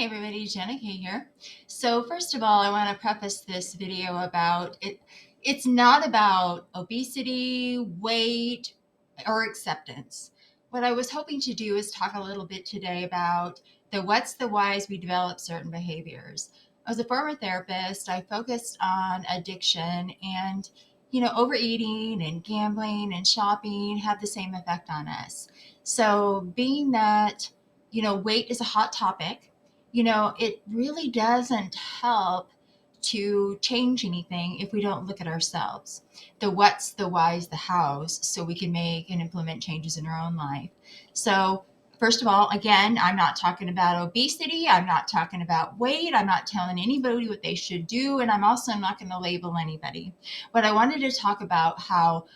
Hey everybody, JennaK here. So first of all, I want to preface this video about it. It's not about obesity, weight, or acceptance. What I was hoping to do is talk a little bit today about the what's the whys we develop certain behaviors. As a former therapist, I focused on addiction and overeating and gambling and shopping have the same effect on us. So being that weight is a hot topic, it really doesn't help to change anything if we don't look at ourselves. The what's, the why's, the how's, so we can make and implement changes in our own life. So, first of all, again, I'm not talking about obesity. I'm not talking about weight. I'm not telling anybody what they should do. And I'm also not going to label anybody. But I wanted to talk about how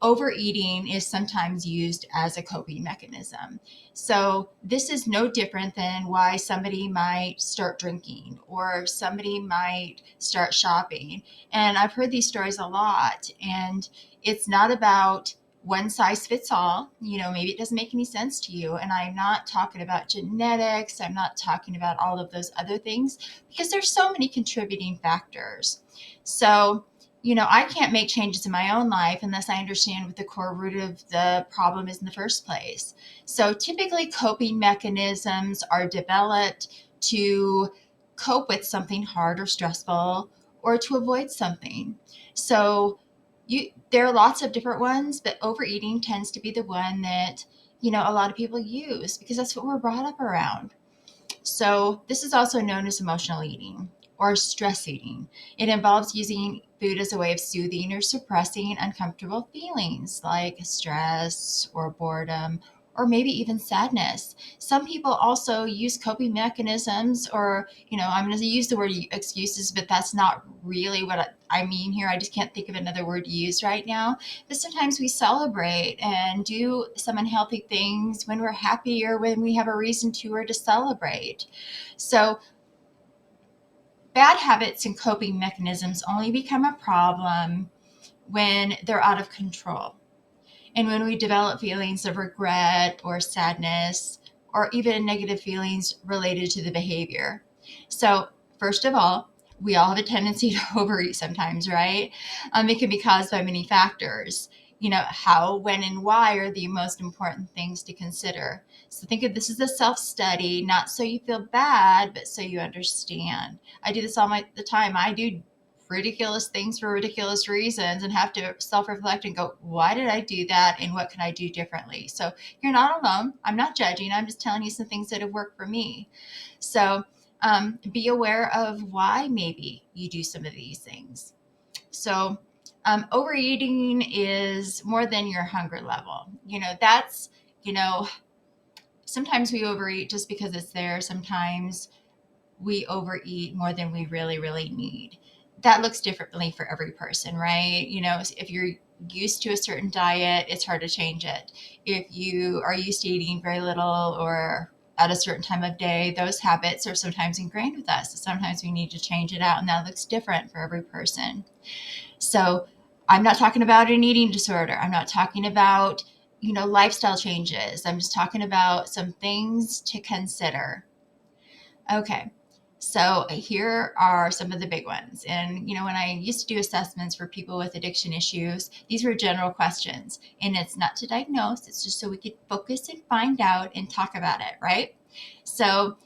overeating is sometimes used as a coping mechanism. So, this is no different than why somebody might start drinking or somebody might start shopping. And I've heard these stories a lot, and it's not about one size fits all. Maybe it doesn't make any sense to you. And I'm not talking about genetics, I'm not talking about all of those other things because there's so many contributing factors. So, I can't make changes in my own life unless I understand what the core root of the problem is in the first place. So typically, coping mechanisms are developed to cope with something hard or stressful or to avoid something. So there are lots of different ones, but overeating tends to be the one that, a lot of people use because that's what we're brought up around. So, this is also known as emotional eating or stress eating. It involves using food as a way of soothing or suppressing uncomfortable feelings like stress or boredom or maybe even sadness. Some people also use coping mechanisms, or, I'm going to use the word excuses, but that's not really what I mean here. I just can't think of another word to use right now. But sometimes we celebrate and do some unhealthy things when we're happy or when we have a reason to or to celebrate. So, bad habits and coping mechanisms only become a problem when they're out of control and when we develop feelings of regret or sadness or even negative feelings related to the behavior. So, first of all, we all have a tendency to overeat sometimes, right? It can be caused by many factors. How, when, and why are the most important things to consider. So think of this as a self-study, not so you feel bad, but so you understand. I do this all the time. I do ridiculous things for ridiculous reasons and have to self-reflect and go, why did I do that and what can I do differently? So you're not alone. I'm not judging. I'm just telling you some things that have worked for me. So be aware of why maybe you do some of these things. So overeating is more than your hunger level. That's, you know, sometimes we overeat just because it's there. Sometimes we overeat more than we really, really need. That looks differently for every person, right? If you're used to a certain diet, it's hard to change it. If you are used to eating very little or at a certain time of day, those habits are sometimes ingrained with us. Sometimes we need to change it out, and that looks different for every person. So I'm not talking about an eating disorder. I'm not talking about, lifestyle changes. I'm just talking about some things to consider. Okay. So here are some of the big ones. And, when I used to do assessments for people with addiction issues, these were general questions. And it's not to diagnose, it's just so we could focus and find out and talk about it, right? So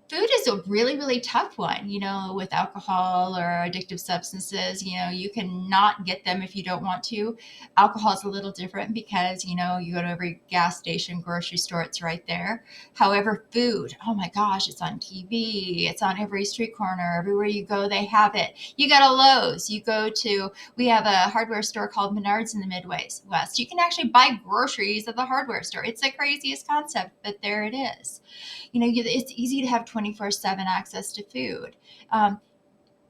food is a really, really tough one, with alcohol or addictive substances. You cannot get them if you don't want to. Alcohol is a little different because, you go to every gas station, grocery store, it's right there. However, food, oh my gosh, it's on TV, it's on every street corner, everywhere you go, they have it. You go to Lowe's, we have a hardware store called Menards in the Midwest. You can actually buy groceries at the hardware store. It's the craziest concept, but there it is. It's easy to have 24/7 access to food, um,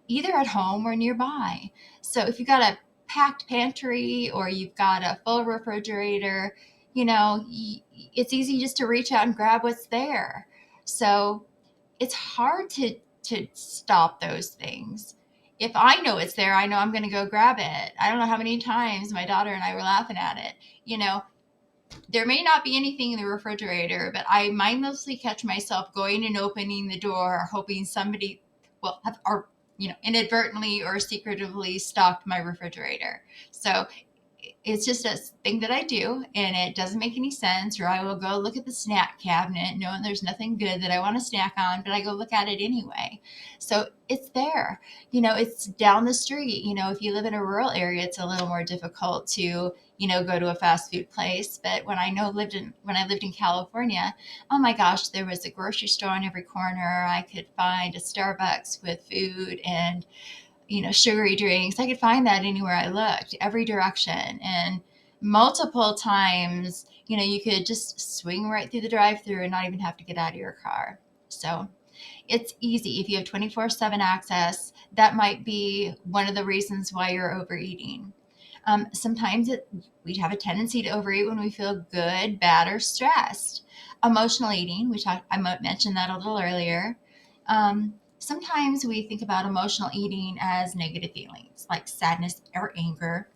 either at home or nearby. So if you've got a packed pantry or you've got a full refrigerator, it's easy just to reach out and grab what's there. So it's hard to stop those things. If I know it's there, I know I'm going to go grab it. I don't know how many times my daughter and I were laughing at it. There may not be anything in the refrigerator, but I mindlessly catch myself going and opening the door, hoping somebody will have, or inadvertently or secretively stocked my refrigerator. So it's just a thing that I do, and it doesn't make any sense. Or I will go look at the snack cabinet knowing there's nothing good that I want to snack on, but I go look at it anyway. So it's there. It's down the street. If you live in a rural area, it's a little more difficult to go to a fast food place. But when I lived in California, oh my gosh, there was a grocery store on every corner. I could find a Starbucks with food and sugary drinks. I could find that anywhere I looked, every direction. And multiple times, you could just swing right through the drive through and not even have to get out of your car. So it's easy. If you have 24/7 access, that might be one of the reasons why you're overeating. Sometimes we have a tendency to overeat when we feel good, bad, or stressed. Emotional eating, I mentioned that a little earlier. Sometimes we think about emotional eating as negative feelings like sadness or anger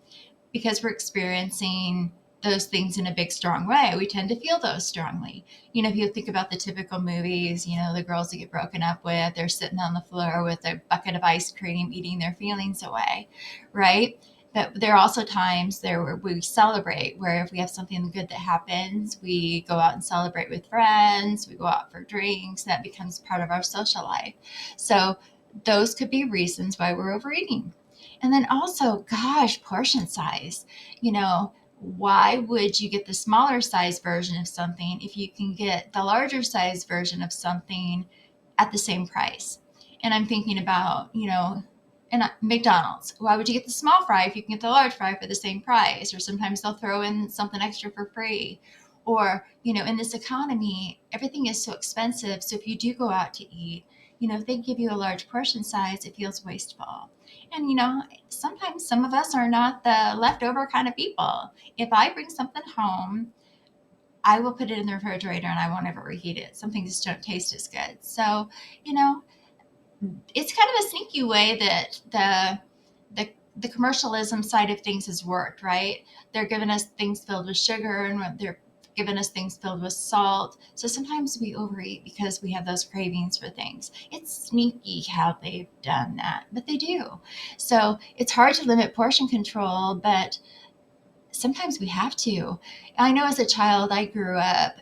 because we're experiencing those things in a big, strong way. We tend to feel those strongly. If you think about the typical movies, the girls that get broken up with, they're sitting on the floor with a bucket of ice cream, eating their feelings away, right? But there are also times there where we celebrate, where if we have something good that happens, we go out and celebrate with friends, we go out for drinks, that becomes part of our social life. So those could be reasons why we're overeating. And then also, gosh, portion size. Why would you get the smaller size version of something if you can get the larger size version of something at the same price? And I'm thinking about, and McDonald's. Why would you get the small fry if you can get the large fry for the same price? Or sometimes they'll throw in something extra for free. Or, in this economy, everything is so expensive. So if you do go out to eat, if they give you a large portion size, it feels wasteful. And, sometimes some of us are not the leftover kind of people. If I bring something home, I will put it in the refrigerator and I won't ever reheat it. Some things just don't taste as good. So, you know, it's kind of a sneaky way that the commercialism side of things has worked, right? They're giving us things filled with sugar and they're giving us things filled with salt. So sometimes we overeat because we have those cravings for things. It's sneaky how they've done that, but they do. So it's hard to limit portion control, but sometimes we have to. I know as a child, I grew up,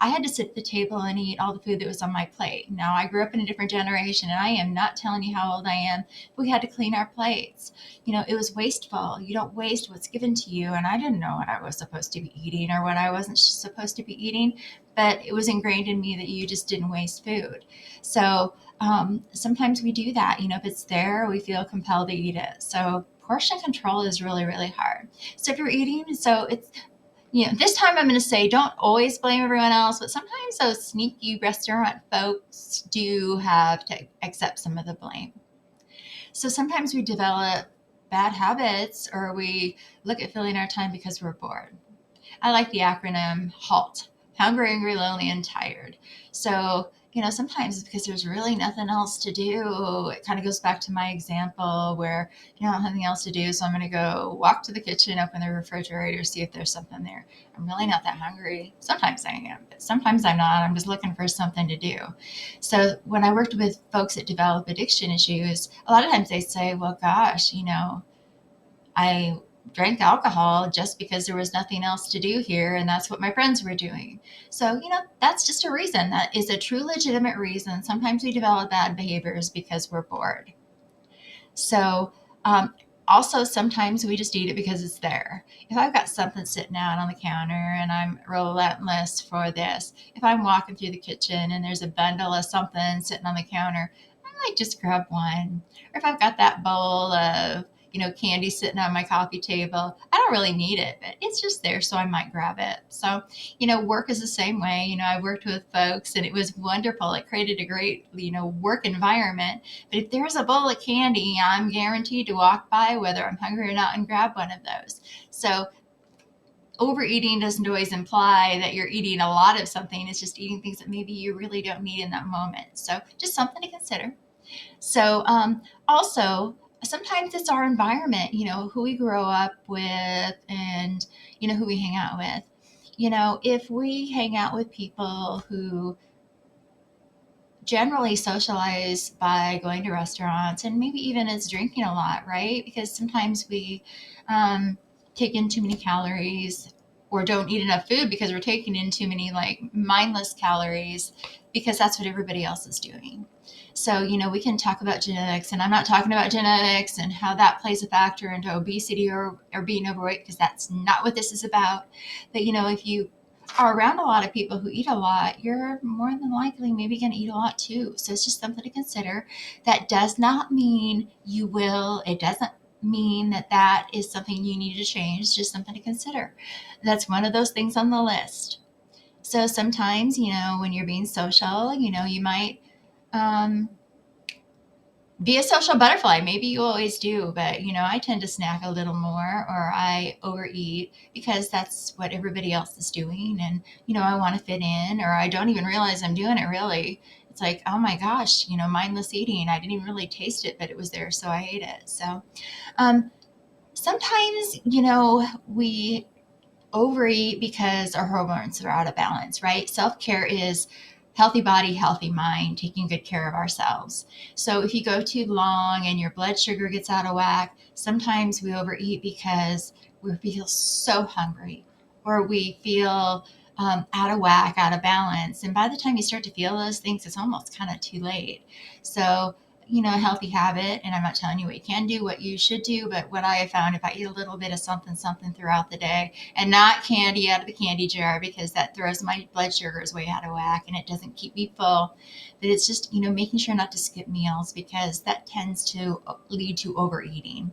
I had to sit at the table and eat all the food that was on my plate. Now, I grew up in a different generation, and I am not telling you how old I am. We had to clean our plates. It was wasteful. You don't waste what's given to you. And I didn't know what I was supposed to be eating or what I wasn't supposed to be eating, but it was ingrained in me that you just didn't waste food. So sometimes we do that. If it's there, we feel compelled to eat it. So portion control is really, really hard. So if you're eating, so it's, this time I'm going to say don't always blame everyone else, but sometimes those sneaky restaurant folks do have to accept some of the blame. So sometimes we develop bad habits or we look at filling our time because we're bored. I like the acronym HALT: hungry, angry, lonely, and tired. So, sometimes it's because there's really nothing else to do. It kind of goes back to my example where, I don't have anything else to do. So I'm going to go walk to the kitchen, open the refrigerator, see if there's something there. I'm really not that hungry. Sometimes I am, but sometimes I'm not. I'm just looking for something to do. So when I worked with folks that develop addiction issues, a lot of times they say, well, gosh, I drank alcohol just because there was nothing else to do here and that's what my friends were doing. So, that's just a reason. That is a true legitimate reason. Sometimes we develop bad behaviors because we're bored. So, also sometimes we just eat it because it's there. If I've got something sitting out on the counter and I'm relentless for this, if I'm walking through the kitchen and there's a bundle of something sitting on the counter, I might just grab one. Or if I've got that bowl of candy sitting on my coffee table, I don't really need it, but it's just there, so I might grab it. So, work is the same way. I worked with folks and it was wonderful. It created a great, work environment. But if there's a bowl of candy, I'm guaranteed to walk by whether I'm hungry or not and grab one of those. So overeating doesn't always imply that you're eating a lot of something. It's just eating things that maybe you really don't need in that moment. So just something to consider. So also, sometimes it's our environment, who we grow up with and, who we hang out with. if we hang out with people who generally socialize by going to restaurants and maybe even as drinking a lot, right? Because sometimes we take in too many calories or don't eat enough food because we're taking in too many like mindless calories because that's what everybody else is doing. So, we can talk about genetics, and I'm not talking about genetics and how that plays a factor into obesity or being overweight, because that's not what this is about. But, if you are around a lot of people who eat a lot, you're more than likely maybe going to eat a lot too. So it's just something to consider. That does not mean you will. It doesn't mean that is something you need to change. It's just something to consider. That's one of those things on the list. So sometimes, when you're being social, you might um, be a social butterfly. Maybe you always do, but I tend to snack a little more or I overeat because that's what everybody else is doing. And, I want to fit in, or I don't even realize I'm doing it really. It's like, oh my gosh, mindless eating. I didn't even really taste it, but it was there. So I ate it. So, um, sometimes, we overeat because our hormones are out of balance, right? Self care is healthy body, healthy mind, taking good care of ourselves. So if you go too long and your blood sugar gets out of whack, sometimes we overeat because we feel so hungry or we feel out of whack, out of balance. And by the time you start to feel those things, it's almost kind of too late. So, a healthy habit, and I'm not telling you what you can do, what you should do, but what I have found, if I eat a little bit of something, something throughout the day, and not candy out of the candy jar because that throws my blood sugars way out of whack and it doesn't keep me full. But it's just, making sure not to skip meals because that tends to lead to overeating.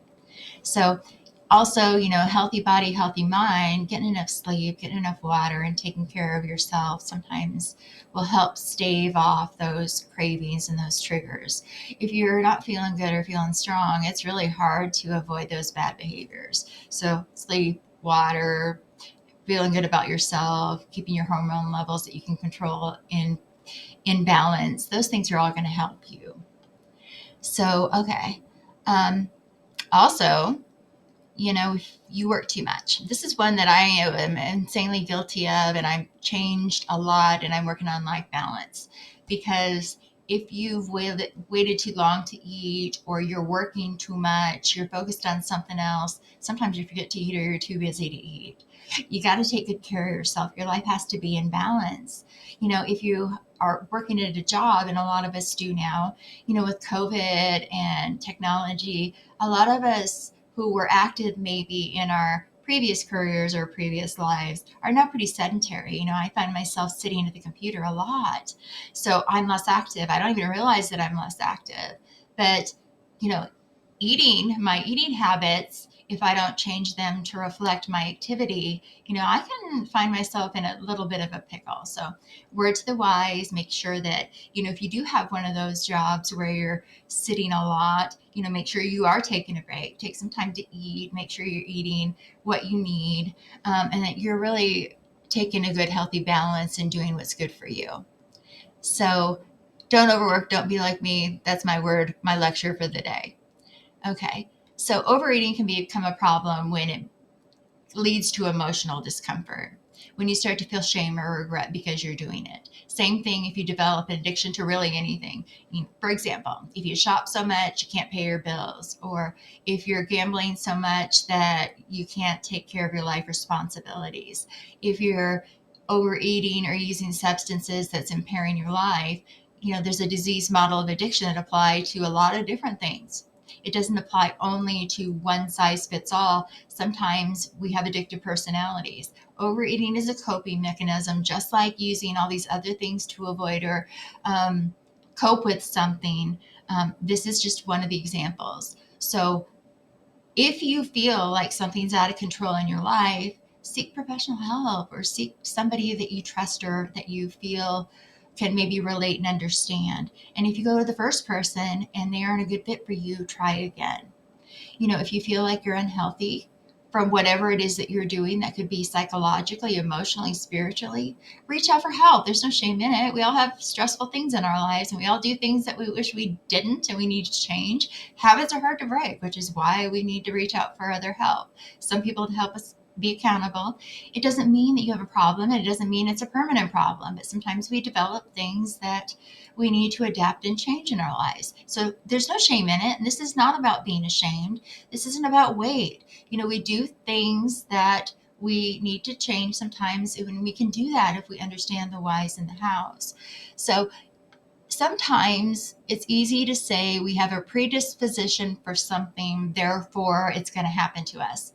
So also, healthy body, healthy mind, getting enough sleep, getting enough water, and taking care of yourself sometimes will help stave off those cravings and those triggers. If you're not feeling good or feeling strong, it's really hard to avoid those bad behaviors. So sleep, water, feeling good about yourself, keeping your hormone levels that you can control in balance, those things are all going to help you. So, okay. Also, if you work too much. This is one that I am insanely guilty of, and I've changed a lot, and I'm working on life balance. Because if you've waited too long to eat, or you're working too much, you're focused on something else, sometimes you forget to eat or you're too busy to eat. You got to take good care of yourself. Your life has to be in balance. If you are working at a job, and a lot of us do now, with COVID and technology, a lot of us who were active maybe in our previous careers or previous lives are now pretty sedentary. I find myself sitting at the computer a lot. So I'm less active. I don't even realize that I'm less active. But, you know, my eating habits, if I don't change them to reflect my activity, I can find myself in a little bit of a pickle. So, word to the wise, make sure that, if you do have one of those jobs where you're sitting a lot, make sure you are taking a break, take some time to eat, make sure you're eating what you need, and that you're really taking a good, healthy balance and doing what's good for you. So, don't overwork, don't be like me. That's my word, my lecture for the day. Okay. So overeating can become a problem when it leads to emotional discomfort, when you start to feel shame or regret because you're doing it. Same thing if you develop an addiction to really anything. For example, if you shop so much you can't pay your bills, or if you're gambling so much that you can't take care of your life responsibilities, if you're overeating or using substances that's impairing your life, there's a disease model of addiction that apply to a lot of different things. It doesn't apply only to one size fits all. Sometimes we have addictive personalities. Overeating is a coping mechanism, just like using all these other things to avoid or cope with something. This is just one of the examples. So if you feel like something's out of control in your life, seek professional help or seek somebody that you trust or that you feel can maybe relate and understand. And if you go to the first person and they aren't a good fit for you, try again. If you feel like you're unhealthy from whatever it is that you're doing, that could be psychologically, emotionally, spiritually, reach out for help. There's no shame in it. We all have stressful things in our lives, and we all do things that we wish we didn't, and we need to change. Habits are hard to break, which is why we need to reach out for other help. Some people help us be accountable. It doesn't mean that you have a problem, and it doesn't mean it's a permanent problem, but sometimes we develop things that we need to adapt and change in our lives. So there's no shame in it. And this is not about being ashamed. This isn't about weight. We do things that we need to change sometimes, and we can do that if we understand the whys and the hows. So sometimes it's easy to say we have a predisposition for something, therefore it's going to happen to us.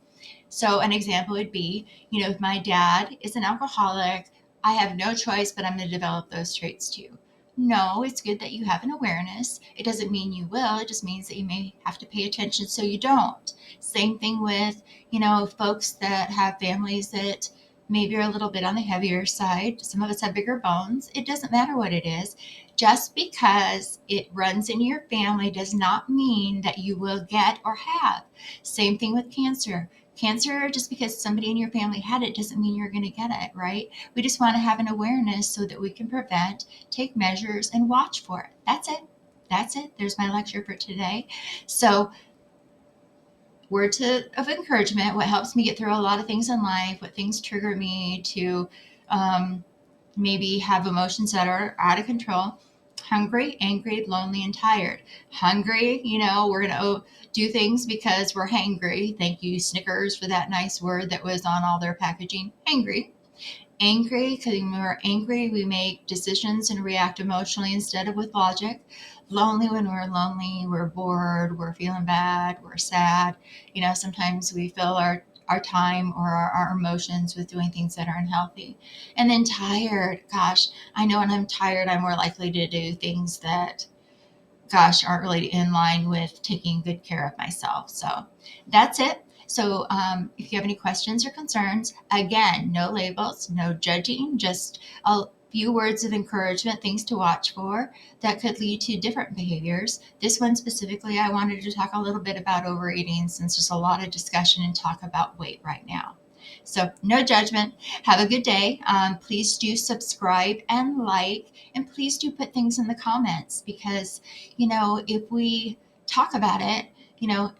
So an example would be, if my dad is an alcoholic, I have no choice, but I'm going to develop those traits too. No, it's good that you have an awareness. It doesn't mean you will. It just means that you may have to pay attention so you don't. Same thing with, folks that have families that maybe are a little bit on the heavier side. Some of us have bigger bones. It doesn't matter what it is. Just because it runs in your family does not mean that you will get or have. Same thing with cancer. Cancer, just because somebody in your family had it doesn't mean you're going to get it, right? We just want to have an awareness so that we can prevent, take measures, and watch for it. That's it. That's it. There's my lecture for today. So, words of encouragement, what helps me get through a lot of things in life, what things trigger me to maybe have emotions that are out of control. Hungry, angry, lonely, and tired. Hungry, we're going to do things because we're hangry. Thank you, Snickers, for that nice word that was on all their packaging. Hangry. Angry, because when we're angry, we make decisions and react emotionally instead of with logic. Lonely, when we're lonely, we're bored, we're feeling bad, we're sad. Sometimes we fill our time or our emotions with doing things that are unhealthy. And then tired, gosh, I know when I'm tired, I'm more likely to do things that, gosh, aren't really in line with taking good care of myself. So that's it. So if you have any questions or concerns, again, no labels, no judging, just a few words of encouragement, things to watch for that could lead to different behaviors. This one specifically, I wanted to talk a little bit about overeating since there's a lot of discussion and talk about weight right now. So no judgment. Have a good day. Please do subscribe and like, and please do put things in the comments because, if we talk about it,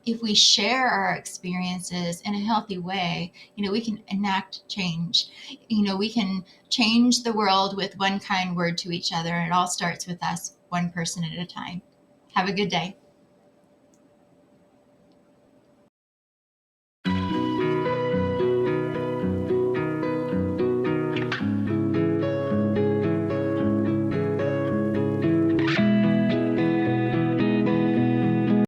if we share our experiences in a healthy way, we can enact change. We can change the world with one kind word to each other. It all starts with us, one person at a time. Have a good day.